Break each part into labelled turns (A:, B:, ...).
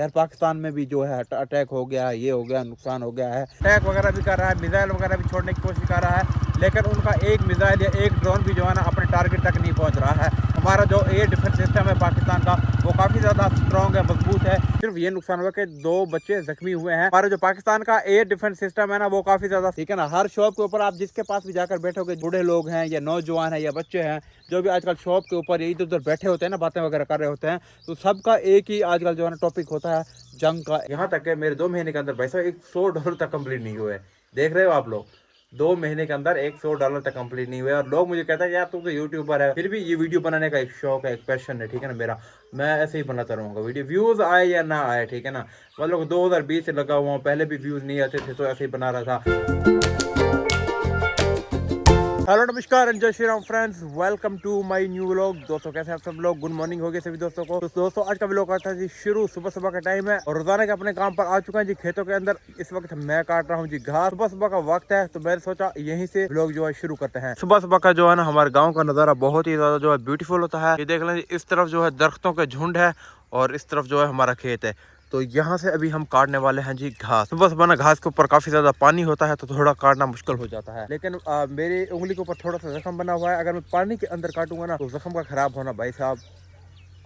A: यार पाकिस्तान में भी जो है अटैक हो गया है, ये हो गया, नुकसान हो गया है, अटैक वगैरह भी कर रहा है, मिसाइल वगैरह भी छोड़ने की कोशिश कर रहा है, लेकिन उनका एक मिसाइल या एक ड्रोन भी जो है ना अपने टारगेट तक नहीं पहुंच रहा है। हमारा जो एयर डिफेंस सिस्टम है पाकिस्तान का वो काफ़ी ज़्यादा स्ट्रॉन्ग है, मजबूत है। सिर्फ ये नुकसान हुआ कि 2 बच्चे जख्मी हुए हैं। हमारा जो पाकिस्तान का एयर डिफेंस सिस्टम है ना वो काफ़ी ज़्यादा ठीक है ना। हर शॉप के ऊपर आप जिसके पास भी जाकर बैठोगे, बूढ़े लोग हैं या नौजवान हैं या बच्चे हैं, जो भी आजकल शॉप के ऊपर इधर उधर बैठे होते हैं ना, बातें वगैरह कर रहे होते हैं, तो सबका एक ही आजकल जो है ना टॉपिक होता है जंग का। यहाँ तक कि मेरे 2 महीने के अंदर भाई साहब $100 तक कंप्लीट नहीं हुए। देख रहे हो आप लोग, 2 महीने के अंदर $100 तक कंप्लीट नहीं हुए। और लोग मुझे कहते हैं यार तू तो यूट्यूबर है, फिर भी ये वीडियो बनाने का एक शौक है, एक पैशन है, ठीक है ना मेरा। मैं ऐसे ही बनाता रहूँगा वीडियो, व्यूज़ आए या ना आए, ठीक है ना। मतलब 2020 से लगा हुआ हूँ, पहले भी व्यूज़ नहीं आते थे तो ऐसे ही बना रहा था। हेलो नमस्कार एंड जय Shri Ram friends, welcome to my new vlog. दोस्तों कैसे आप सब लोग, गुड मॉर्निंग हो गई सभी दोस्तों को। तो दोस्तों आज का व्लॉग आता है जी शुरू, सुबह सुबह का टाइम है और रोजाना के अपने काम पर आ चुका है जी खेतों के अंदर। इस वक्त मैं काट रहा हूँ जी घास, सुबह सुबह का वक्त है तो मैंने सोचा यहीं से व्लॉग जो है शुरू करते हैं। सुबह सुबह का जो है ना हमारे गाँव का नजारा बहुत ही ज्यादा जो है ब्यूटीफुल होता है। ये देख लें इस तरफ जो है दरख्तों के झुंड है और इस तरफ जो है हमारा खेत है। तो यहाँ से अभी हम काटने वाले हैं जी घास। सुबह सुबह ना घास के ऊपर काफी ज्यादा पानी होता है तो थोड़ा काटना मुश्किल हो जाता है, लेकिन मेरी उंगली के ऊपर थोड़ा सा जख्म बना हुआ है। अगर मैं पानी के अंदर काटूंगा ना तो जख्म का खराब होना भाई साहब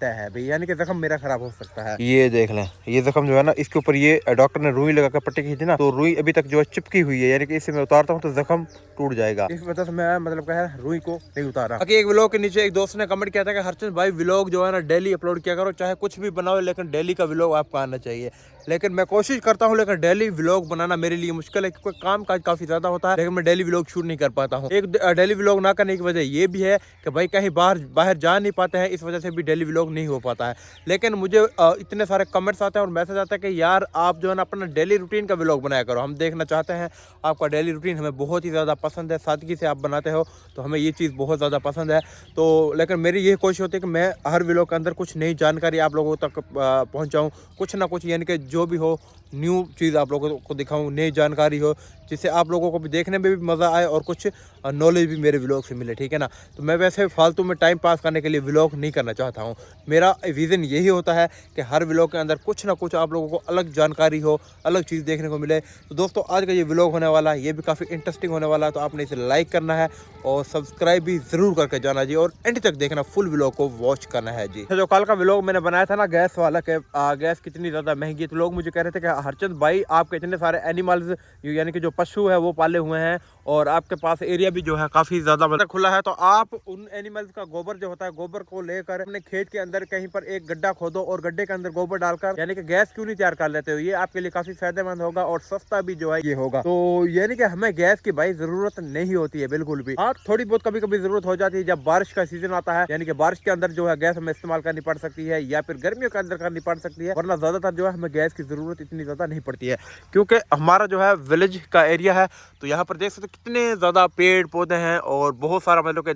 A: तय है भाई, यानी कि जख्म मेरा खराब हो सकता है। ये देख लें, ये जख्म जो है ना इसके ऊपर ये डॉक्टर ने रुई लगा कर पट्टी की थी ना, तो रुई अभी तक जो है चिपकी हुई है, यानी कि इसे मैं उतारता हूँ तो जख्म टूट जाएगा। इस वजह से मैं मतलब क्या है रुई को नहीं उतारा। बाकी एक व्लॉग के नीचे एक दोस्त ने कमेंट किया था कि हरचंद भाई व्लॉग जो है ना डेली अपलोड किया करो, चाहे कुछ भी बनाओ लेकिन डेली का व्लॉग आपको आना चाहिए। लेकिन मैं कोशिश करता हूँ, लेकिन डेली व्लॉग बनाना मेरे लिए मुश्किल है क्योंकि काम काज काफी ज्यादा होता है, लेकिन मैं डेली व्लॉग शूट नहीं कर पाता हूँ। एक डेली व्लॉग ना करने की वजह ये भी है कि भाई कहीं बाहर जा नहीं पाते हैं, इस वजह से भी डेली व्लॉग नहीं हो पाता है। लेकिन मुझे इतने सारे कमेंट्स आते हैं और मैसेज आता है कि यार आप जो है ना अपना डेली रूटीन का व्लॉग बनाया करो, हम देखना चाहते हैं आपका डेली रूटीन, हमें बहुत ही ज़्यादा पसंद है, सादगी से आप बनाते हो तो हमें ये चीज़ बहुत ज़्यादा पसंद है। तो लेकिन मेरी ये कोशिश होती है कि मैं हर व्लॉग के अंदर कुछ नई जानकारी आप लोगों तक पहुँचाऊँ, कुछ ना कुछ, यानी कि जो भी हो न्यू चीज़ आप लोगों को दिखाऊँ, नई जानकारी हो जिससे आप लोगों को भी देखने में भी मज़ा आए और कुछ नॉलेज भी मेरे व्लॉग से मिले, ठीक है ना। तो मैं वैसे फालतू में टाइम पास करने के लिए व्लॉग नहीं करना चाहता हूँ। मेरा विज़न यही होता है कि हर व्लॉग के अंदर कुछ ना कुछ आप लोगों को अलग जानकारी हो, अलग चीज़ देखने को मिले। तो दोस्तों आज का ये व्लॉग होने वाला है, ये भी काफ़ी इंटरेस्टिंग होने वाला है, तो आपने इसे लाइक करना है और सब्सक्राइब भी ज़रूर करके जाना जी, और एंड तक देखना, फुल व्लॉग को वॉच करना है जी। तो जो कल का व्लॉग मैंने बनाया था ना गैस वाला, के गैस कितनी ज़्यादा महंगी है, तो लोग मुझे कह रहे थे कि हरचंद भाई आपके इतने सारे एनिमल्स यानी कि जो पशु है वो पाले हुए हैं और आपके पास एरिया भी जो है काफ़ी ज़्यादा मतलब खुला है, तो आप उन एनिमल्स का गोबर जो होता है, गोबर को लेकर अपने खेत के अंदर कहीं पर एक गड्ढा खोदो और गड्ढे के अंदर गोबर डालकर यानी कि गैस क्यों नहीं तैयार कर लेते हो। ये आपके लिए काफ़ी फायदेमंद होगा और सस्ता भी जो है ये होगा। तो यानी कि हमें गैस की भाई ज़रूरत नहीं होती है बिल्कुल भी। हाँ थोड़ी बहुत कभी कभी ज़रूरत हो जाती है जब बारिश का सीजन आता है, यानी कि बारिश के अंदर जो है गैस हमें इस्तेमाल करनी पड़ सकती है या फिर गर्मियों के अंदर करनी पड़ सकती है, वरना ज़्यादातर जो है हमें गैस की ज़रूरत इतनी ज़्यादा नहीं पड़ती है क्योंकि हमारा जो है विलेज का एरिया है। तो यहाँ पर देख सकते कितने ज़्यादा पेड़ पौधे हैं और बहुत सारा मतलब कि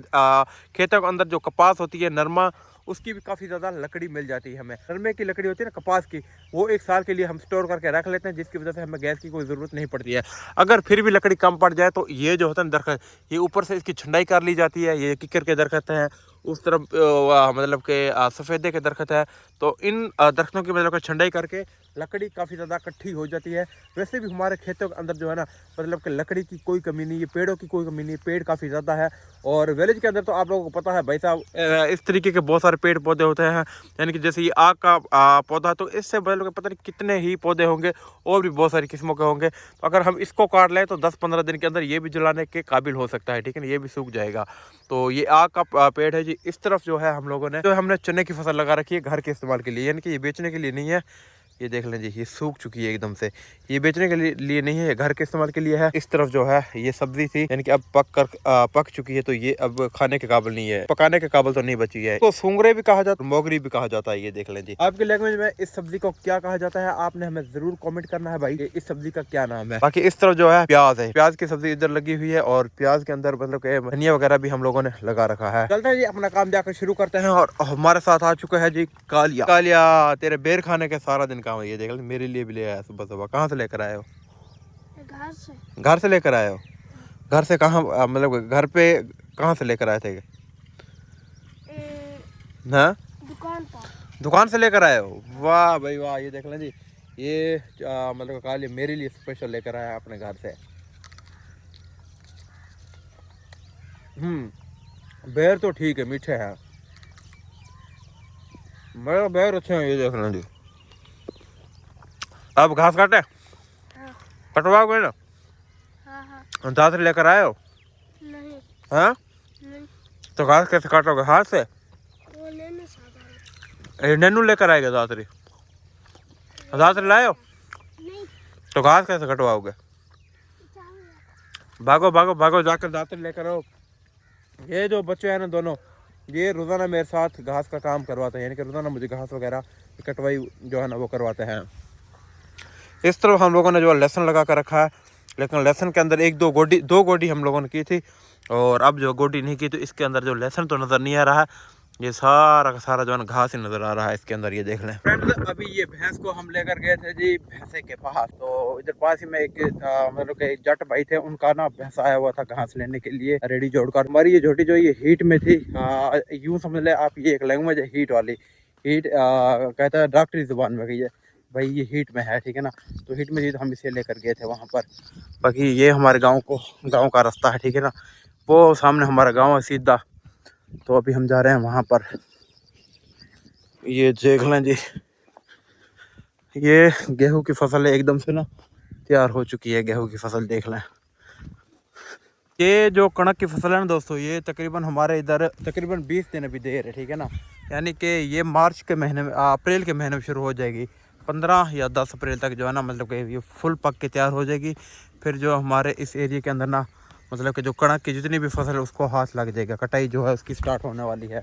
A: खेतों के अंदर जो कपास होती है, नरमा, उसकी भी काफ़ी ज़्यादा लकड़ी मिल जाती है हमें। नरमे की लकड़ी होती है ना कपास की, वो 1 साल के लिए हम स्टोर करके रख लेते हैं, जिसकी वजह से हमें गैस की कोई ज़रूरत नहीं पड़ती है। अगर फिर भी लकड़ी कम पड़ जाए तो ये जो होता है दरख्त, ये ऊपर से इसकी छंटाई कर ली जाती है। ये किकर के दरख्त हैं, उस तरफ मतलब के सफ़ेदे के दरख्त है, तो इन दरख्तों की मतलब छंटाई करके लकड़ी काफ़ी ज़्यादा इकट्ठी हो जाती है। वैसे भी हमारे खेतों के अंदर जो है ना मतलब कि लकड़ी की कोई कमी नहीं है, पेड़ों की कोई कमी नहीं है, पेड़ काफ़ी ज़्यादा है। और विलेज के अंदर तो आप लोगों को पता है भाई साहब इस तरीके के बहुत सारे पेड़ पौधे होते हैं, यानी कि जैसे ये आग का पौधा, तो इससे मतलब पता नहीं कितने ही पौधे होंगे और भी बहुत सारी किस्मों के होंगे। तो अगर हम इसको काट लें तो 10-15 दिन के अंदर ये भी जलाने के काबिल हो सकता है, ठीक है ना, ये भी सूख जाएगा। तो ये आग का पेड़ है जी। इस तरफ जो है हम लोगों ने जो हमने चने की फसल लगा रखी है घर के इस्तेमाल के लिए, यानी कि ये बेचने के लिए नहीं है। ये देख लें जी, ये सूख चुकी है एकदम से, ये बेचने के लिए नहीं है, घर के इस्तेमाल के लिए है। इस तरफ जो है ये सब्जी थी, यानी कि अब पक चुकी है, तो ये अब खाने के काबिल नहीं है, पकाने के काबिल तो नहीं बची है। तो सूंगरे भी कहा जाता है, मोगरी भी कहा जाता है। ये देख लें जी, आपके लैंग्वेज में इस सब्जी को क्या कहा जाता है, आपने हमें जरूर कॉमेंट करना है भाई, इस सब्जी का क्या नाम है। बाकी इस तरफ जो है प्याज है, प्याज की सब्जी इधर लगी हुई है और प्याज के अंदर मतलब धनिया वगैरह भी हम लोगों ने लगा रखा है। चलते हैं जी अपना काम जाकर शुरू करते हैं। और हमारे साथ आ चुका है जी कालिया। कालिया तेरे बेर खाने के सारा दिन काम है, ये देख ले मेरे लिए भी ले आया सुबह सुबह। कहाँ से लेकर आए हो? घर से लेकर आए हो? घर से कहाँ मतलब घर पे कहाँ से लेकर आए थे? हाँ दुकान से लेकर आए हो? वाह भाई वाह, ये देख लें जी, ये मतलब कहा मेरे लिए स्पेशल लेकर आया अपने घर से। बेर तो ठीक है, मीठे हैं, मेरे बेर अच्छे हैं। ये देख लें जी, अब घास काटे? हाँ। कटवाओगे ना? हाँ हाँ। दांत लेकर आए हो? नहीं। हाँ नहीं। तो घास कैसे काटोगे, हाथ से? वो लेने से नैनू लेकर आएगा दातरी? दातरी लाए हो? नहीं। तो घास कैसे कटवाओगे? भागो भागो भागो, जाकर दातरी लेकर आओ। ये जो बच्चे हैं ना दोनों, ये रोज़ाना मेरे साथ घास का काम करवाते हैं, यानी कि रोज़ाना मुझे घास वगैरह कटवाई जो है ना वो करवाते हैं। इस तरफ हम लोगों ने जो लहसुन लगा कर रखा है, लेकिन लहसुन के अंदर दो गोडी हम लोगों ने की थी, और अब जो गोडी नहीं की तो इसके अंदर जो लहसुन तो नज़र नहीं आ रहा है, ये सारा का सारा जो है ना घास ही नज़र आ रहा है इसके अंदर। ये देख लें फ्रेंड्स, अभी ये भैंस को हम लेकर गए थे जी भैंसे के पास। तो इधर पास ही में एक मतलब के जट भाई थे, उनका ना भैंस आया हुआ था घास लेने के लिए रेडी जोड़कर। हमारी ये झोटी जो ये हीट में थी, यूँ समझ ले आप, ये एक लैंग्वेज है हीट वाली। हीट कहता है डॉक्टरी जुबान में गई है भाई, ये हीट में है, ठीक है ना। तो हीट में जी तो हम इसे लेकर गए थे वहाँ पर। बाकी ये हमारे गाँव का रास्ता है, ठीक है ना, वो सामने हमारा गाँव है सीधा। तो अभी हम जा रहे हैं वहाँ पर। ये देख लें जी, ये गेहूं की फसल है, एकदम से ना तैयार हो चुकी है गेहूं की फसल, देख लें। ये जो कणक की फसल है ना दोस्तों, ये तकरीबन हमारे इधर तकरीबन 20 दिन अभी देर है, ठीक है ना। यानी कि ये मार्च के महीने में, अप्रैल के महीने में शुरू हो जाएगी। 15 या 10 अप्रैल तक जो है ना, मतलब कि ये फुल पक के तैयार हो जाएगी। फिर जो हमारे इस एरिया के अंदर ना, मतलब कि जो कणक की जितनी भी फसल है उसको हाथ लग जाएगा, कटाई जो है उसकी स्टार्ट होने वाली है।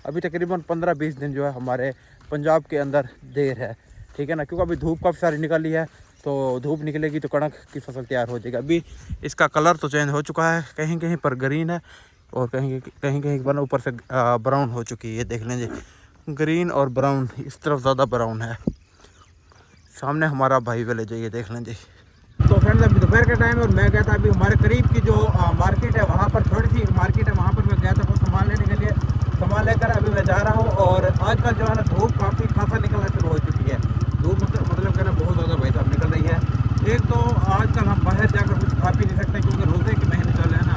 A: अभी तकरीबन 15-20 दिन जो है हमारे पंजाब के अंदर देर है, ठीक है ना, क्योंकि अभी धूप काफ़ी सारी निकली है। तो धूप निकलेगी तो कणक की फसल तैयार हो जाएगी। अभी इसका कलर तो चेंज हो चुका है, कहीं कहीं पर ग्रीन है और कहीं कहीं पर ऊपर से ब्राउन हो चुकी है। ये देख लें जी, ग्रीन और ब्राउन, इस तरफ ज़्यादा ब्राउन है। सामने हमारा भाई विलेज है, ये देख लें जी। तो फ्रेंड्स, अभी दोपहर का टाइम है और मैं गया था अभी हमारे करीब की जो मार्केट है वहाँ पर, थोड़ी सी मार्केट है वहाँ पर मैं गया था कुछ सामान लेने के लिए। सामान लेकर अभी मैं जा रहा हूँ। और आजकल जो है ना धूप काफ़ी खासा निकलना शुरू हो चुकी है। धूप मतलब कहना बहुत ज़्यादा भाई साहब निकल रही है। एक तो आजकल हम बाहर जाकर कुछ खा पी नहीं सकते, क्योंकि रोज़े के महीने चल रहे हैं ना।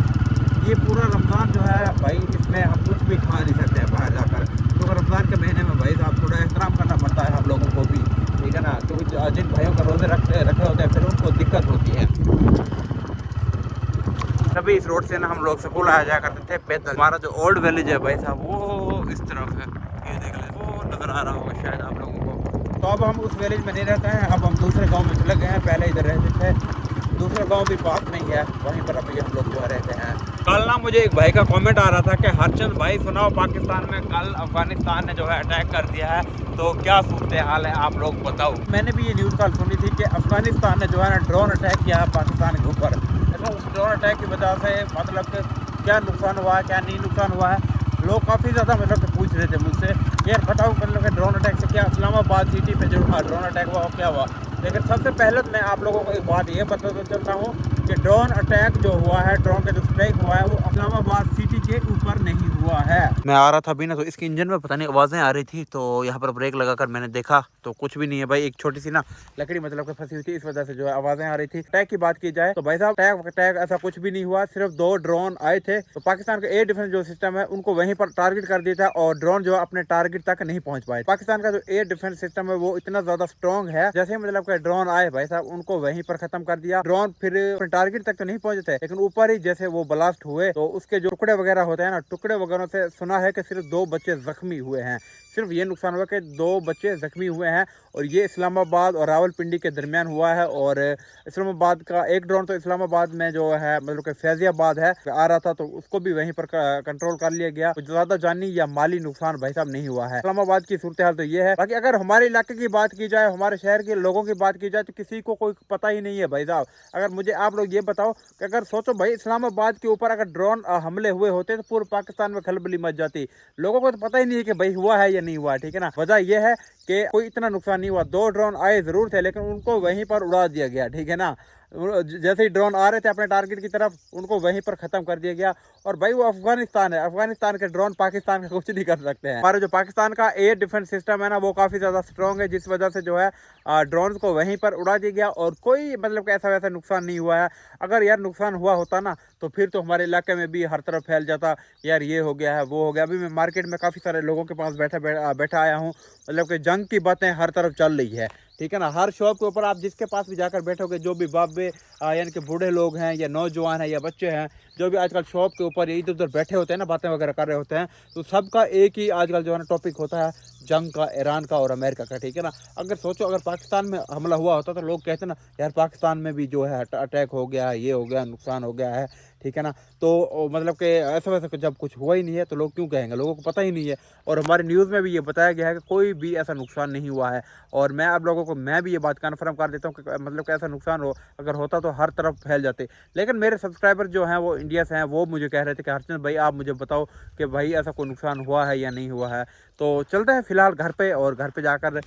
A: ये पूरा रमज़ान जो है भाई, इसमें हम कुछ भी खा नहीं सकते हैं बाहर जाकर, क्योंकि रमज़ान के महीने में भाई साहब थोड़ा एहतराम करना पड़ता है हम लोगों को भी, ठीक है ना। क्योंकि जिन भाइयों का रोज़े रखे होते हैं फिर उनको दिक्कत होती है। तभी इस रोड से ना हम लोग स्कूल आया जाया करते थे पैदल। हमारा जो ओल्ड विलेज है भाई साहब वो इस तरफ है, ये देख लें, वो नज़र आ रहा होगा शायद आप लोगों को। तो अब हम उस विलेज में नहीं रहते हैं, अब हम दूसरे गांव में चले गए हैं। पहले इधर रहते थे, दूसरा गांव भी पास नहीं है, वहीं पर अभी हम लोग जो रहते हैं। कल ना मुझे एक भाई का कमेंट आ रहा था कि हरचंद भाई सुनाओ, पाकिस्तान में कल अफगानिस्तान ने जो है अटैक कर दिया है, तो क्या सूरत हाल है आप लोग बताओ। मैंने भी ये न्यूज़ कल सुनी थी कि अफगानिस्तान ने जो है ना ड्रोन अटैक किया है पाकिस्तान के ऊपर। तो उस ड्रोन अटैक की वजह से मतलब कि क्या नुकसान हुआ है, क्या नहीं नुकसान हुआ है, लोग काफ़ी ज़्यादा मतलब कि पूछ रहे थे मुझसे, यार बताओ मतलब कि ड्रोन अटैक से क्या इस्लामाबाद सिटी पे जो ड्रोन अटैक हुआ क्या हुआ। लेकिन सबसे पहले मैं आप लोगों को एक बात ये बताता चलता हूँ कि ड्रोन अटैक जो हुआ है, ड्रोन का जो स्ट्राइक हुआ है, वो इस्लामाबाद सिटी के ऊपर नहीं हुआ है। मैं आ रहा था अभी ना, तो इसके इंजन में पता नहीं आवाज़ें आ रही थी, तो यहाँ पर ब्रेक लगाकर मैंने देखा तो कुछ भी नहीं है भाई, एक छोटी सी ना लकड़ी मतलब कि फंसी हुई थी, इस वजह से जो है आवाज़ें आ रही थी। अटैक की बात की जाए तो भाई साहब अटैक ऐसा कुछ भी नहीं हुआ, सिर्फ 2 ड्रोन आए थे। तो पाकिस्तान का एयर डिफेंस जो सिस्टम है उनको वहीं पर टारगेट कर दिया था, और ड्रोन जो है अपने टारगेट तक नहीं पहुंच पाए। पाकिस्तान का जो एयर डिफेंस सिस्टम है वो इतना ज्यादा स्ट्रॉन्ग है, जैसे मतलब कि ड्रोन आए भाई साहब उनको वहीं पर खत्म कर दिया। ड्रोन फिर अपने टारगेट तक तो नहीं पहुंचे थे, लेकिन ऊपर ही जैसे वो ब्लास्ट हुए तो उसके जो टुकड़े वगैरह होते हैं ना, टुकड़े वगैरह से सुना है कि सिर्फ 2 बच्चे जख्मी हुए हैं। सिर्फ ये नुकसान हुआ कि 2 बच्चे जख्मी हुए हैं, और ये इस्लामाबाद और रावलपिंडी के दरमियान हुआ है। और इस्लामाबाद का एक ड्रोन तो इस्लामाबाद में जो है मतलब कि फैजियाबाद है आ रहा था, तो उसको भी वहीं पर कंट्रोल कर लिया गया। कुछ ज्यादा जानी या माली नुकसान भाई साहब नहीं हुआ है। इस्लामाबाद की सूरत हाल तो ये है। बाकी अगर हमारे इलाके की बात की जाए, हमारे शहर के लोगों की बात की जाए, तो किसी को कोई पता ही नहीं है भाई साहब। अगर मुझे आप लोग ये बताओ कि अगर सोचो भाई इस्लामाबाद के ऊपर अगर ड्रोन हमले हुए होते तो पूरे पाकिस्तान में खलबली मच जाती। लोगों को तो पता ही नहीं है कि भाई हुआ है या नहीं हुआ, ठीक है ना। वजह यह है कि कोई इतना नुकसान नहीं हुआ। 2 ड्रोन आए जरूर थे, लेकिन उनको वहीं पर उड़ा दिया गया, ठीक है ना। जैसे ही ड्रोन आ रहे थे अपने टारगेट की तरफ, उनको वहीं पर खत्म कर दिया गया। और भाई वो अफगानिस्तान है, अफगानिस्तान के ड्रोन पाकिस्तान का कुछ नहीं कर सकते हैं। हमारे जो पाकिस्तान का एयर डिफेंस सिस्टम है ना, वो काफ़ी ज़्यादा स्ट्रॉन्ग है, जिस वजह से जो है ड्रोन को वहीं पर उड़ा दिया गया और कोई मतलब कि ऐसा वैसा नुकसान नहीं हुआ है। अगर यार नुकसान हुआ होता ना तो फिर तो हमारे इलाके में भी हर तरफ फैल जाता, यार ये हो गया है वो हो गया। अभी मैं मार्केट में काफ़ी सारे लोगों के पास बैठा आया हूँ, मतलब कि जंग की बातें हर तरफ चल रही है, ठीक है ना। हर शॉप के ऊपर आप जिसके पास भी जाकर बैठोगे, जो भी बाबे यानी कि बूढ़े लोग हैं या नौजवान हैं या बच्चे हैं, जो भी आजकल शॉप के ऊपर इधर उधर बैठे होते हैं ना, बातें वगैरह कर रहे होते हैं, तो सबका एक ही आजकल जो है ना टॉपिक होता है, जंग का, ईरान का और अमेरिका का, ठीक है ना। अगर सोचो अगर पाकिस्तान में हमला हुआ होता तो लोग कहते ना यार पाकिस्तान में भी जो है अटैक हो गया, ये हो गया, नुकसान हो गया है, ठीक है ना। तो मतलब कि ऐसा वैसा जब कुछ हुआ ही नहीं है तो लोग क्यों कहेंगे, लोगों को पता ही नहीं है। और हमारे न्यूज़ में भी ये बताया गया है कि कोई भी ऐसा नुकसान नहीं हुआ है। और मैं आप लोगों को मैं भी ये बात कन्फर्म कर देता हूँ कि मतलब कि ऐसा नुकसान हो अगर होता तो हर तरफ फैल जाते। लेकिन मेरे सब्सक्राइबर जो हैं वो इंडिया से हैं, वो मुझे कह रहे थे कि हरचंद भाई आप मुझे बताओ कि भाई ऐसा कोई नुकसान हुआ है या नहीं हुआ है। तो चलते हैं फिलहाल घर पे, और घर पे जाकर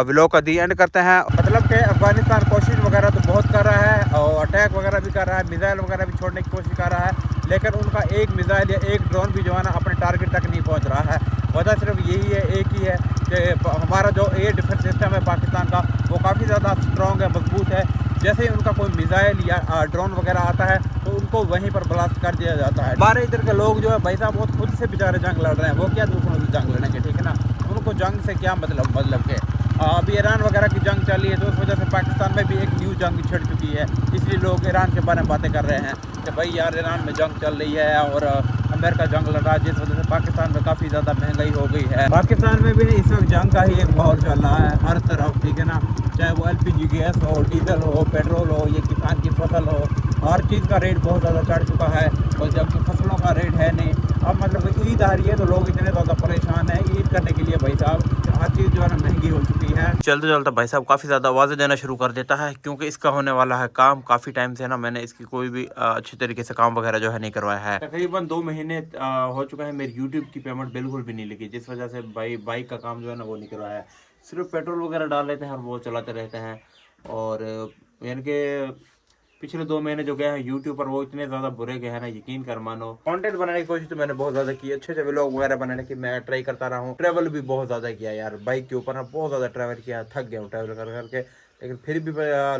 A: व्लॉग का दी एंड करते हैं। मतलब कि अफगानिस्तान कोशिश वगैरह तो बहुत कर रहा है और अटैक वगैरह भी कर रहा है, मिसाइल वगैरह भी छोड़ने की कोशिश कर रहा है, लेकिन उनका एक मिसाइल या एक ड्रोन भी जो है ना अपने टारगेट तक नहीं पहुंच रहा है। वजह सिर्फ यही है, एक ही है कि हमारा जो एयर डिफेंस सिस्टम है पाकिस्तान का, वो काफ़ी ज़्यादा स्ट्रॉन्ग है, मजबूत है। जैसे ही उनका कोई मिसाइल या ड्रोन वगैरह आता है तो उनको वहीं पर ब्लास्ट कर दिया जाता है। हमारे इधर के लोग जो है भाई साहब वो खुद से बेचारे जंग लड़ रहे हैं, वो क्या दूसरों की जंग लड़ेंगे, ठीक है ना। उनको जंग से क्या मतलब के अभी ईरान वगैरह की जंग चली है, तो उस वजह से पाकिस्तान में भी एक न्यू जंग छिड़ चुकी है। इसलिए लोग ईरान के बारे में बातें कर रहे हैं कि भाई यार ईरान में जंग चल रही है और अमेरिका जंग लड़ रहा है, जिस वजह से पाकिस्तान में काफ़ी ज़्यादा महंगाई हो गई है। पाकिस्तान में भी इस वक्त जंग का ही एक माहौल चल रहा है हर तरफ, ठीक है ना। चाहे वो LPG गैस हो, डीजल हो, पेट्रोल हो, ये किसान की फसल हो, हर चीज़ का रेट बहुत ज़्यादा चढ़ चुका है। और जबकि फसलों का रेट है नहीं। अब मतलब ईद आ रही है तो लोग इतने ज़्यादा परेशान हैं ईद करने के लिए भाई साहब, हर चीज़ जो है ना महंगी हो चुकी है। चलते चलते भाई साहब काफ़ी ज़्यादा आवाज़ें देना शुरू कर देता है, क्योंकि इसका होने वाला है काम। काफ़ी टाइम से ना मैंने इसकी कोई भी अच्छी तरीके से काम वगैरह जो है नहीं करवाया है। तकरीबन 2 महीने हो चुका है, मेरी यूट्यूब की पेमेंट बिल्कुल भी नहीं लगी, जिस वजह से बाइक का काम जो है ना वो नहीं करवाया है। सिर्फ पेट्रोल वगैरह डाल लेते हैं और वो चलाते रहते हैं। और यानी कि पिछले 2 महीने जो गए हैं यूट्यूब पर, वो इतने ज़्यादा बुरे गए हैं ना, यकीन कर मानो। कंटेंट बनाने की कोशिश तो मैंने बहुत ज़्यादा की, अच्छे अच्छे व्लॉग वगैरह बनाने की मैं ट्राई करता रहा हूँ। ट्रैवल भी बहुत ज़्यादा किया यार, बाइक के ऊपर ना बहुत ज़्यादा ट्रैवल किया, थक गया हूँ ट्रैवल कर करके। लेकिन फिर भी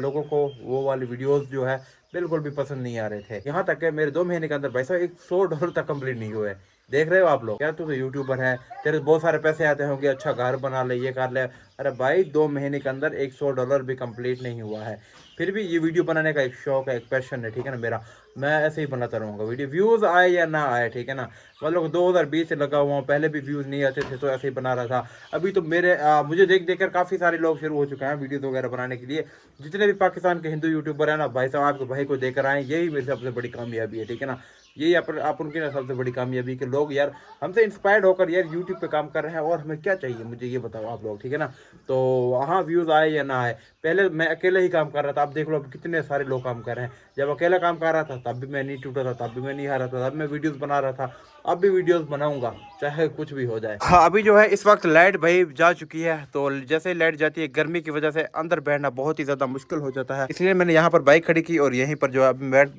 A: लोगों को वो वाली वीडियोज़ जो है बिल्कुल भी पसंद नहीं आ रहे थे। यहाँ तक कि मेरे 2 महीने के अंदर भाई साहब $100 तक कंप्लीट नहीं हुए। देख रहे हो आप लोग, क्या तू तो यूट्यूबर है, तेरे बहुत सारे पैसे आते होंगे, अच्छा घर बना ले, ये कर ले। अरे भाई 2 महीने के अंदर $100 भी कंप्लीट नहीं हुआ है। फिर भी ये वीडियो बनाने का एक शौक है, एक पैशन है, ठीक है ना मेरा। मैं ऐसे ही बनाता रहूँगा वीडियो, व्यूज़ आए या ना आए, ठीक है ना। मतलब 2020 से लगा हुआ हूँ, पहले भी व्यूज़ नहीं आते थे तो ऐसे ही बना रहा था। अभी तो मुझे देख देख कर काफ़ी सारे लोग शुरू हो चुके हैं वीडियोज़ वगैरह बनाने के लिए। जितने भी पाकिस्तान के हिंदू यूट्यूबर हैं ना भाई साहब, आपके भाई को देकर आए, यही मेरी सबसे बड़ी कामयाबी है, ठीक है ना। यही आप उनकी ना सबसे बड़ी कामयाबी कि लोग यार हमसे इंस्पायर्ड होकर यार यूट्यूब पे काम कर रहे हैं। और हमें क्या चाहिए, मुझे ये बताओ आप लोग, ठीक है ना। तो हाँ, व्यूज़ आए या ना आए, पहले मैं अकेले ही काम कर रहा था, अब देख लो अब कितने सारे लोग काम कर रहे हैं। जब अकेला काम कर रहा था तब भी मैं नहीं टूटा था, तब भी मैं नहीं हारा था, तब मैं वीडियोस बना रहा था, अब भी वीडियोस बनाऊंगा चाहे कुछ भी हो जाए। हाँ, अभी जो है इस वक्त लाइट भाई जा चुकी है, तो जैसे ही लाइट जाती है गर्मी की वजह से अंदर बैठना बहुत ही ज़्यादा मुश्किल हो जाता है, इसलिए मैंने यहाँ पर बाइक खड़ी की और यहीं पर जो है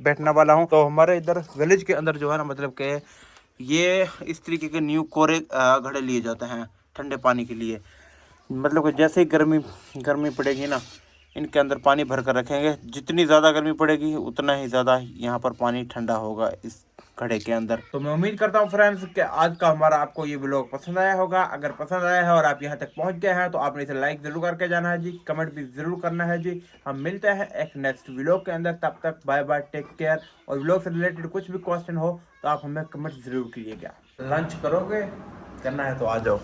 A: बैठने वाला हूँ। तो हमारे इधर विलेज के अंदर जो है ना, मतलब कि ये इस तरीके के न्यू कोरे घड़े लिए जाते हैं ठंडे पानी के लिए। मतलब कि जैसे ही गर्मी पड़ेगी ना, इनके अंदर पानी भर कर रखेंगे, जितनी ज़्यादा गर्मी पड़ेगी उतना ही ज़्यादा यहाँ पर पानी ठंडा होगा इस घड़े के अंदर। तो मैं उम्मीद करता हूँ फ्रेंड्स कि आज का हमारा आपको ये व्लॉग पसंद आया होगा। अगर पसंद आया है और आप यहाँ तक पहुँच गए हैं तो आपने इसे लाइक ज़रूर करके जाना है जी, कमेंट भी ज़रूर करना है जी। हम मिलते हैं एक नेक्स्ट व्लॉग के अंदर, तब तक बाय बाय, टेक केयर। और व्लॉग से रिलेटेड कुछ भी क्वेश्चन हो तो आप हमें कमेंट ज़रूर कीजिएगा। लंच करोगे, करना है तो आ जाओ।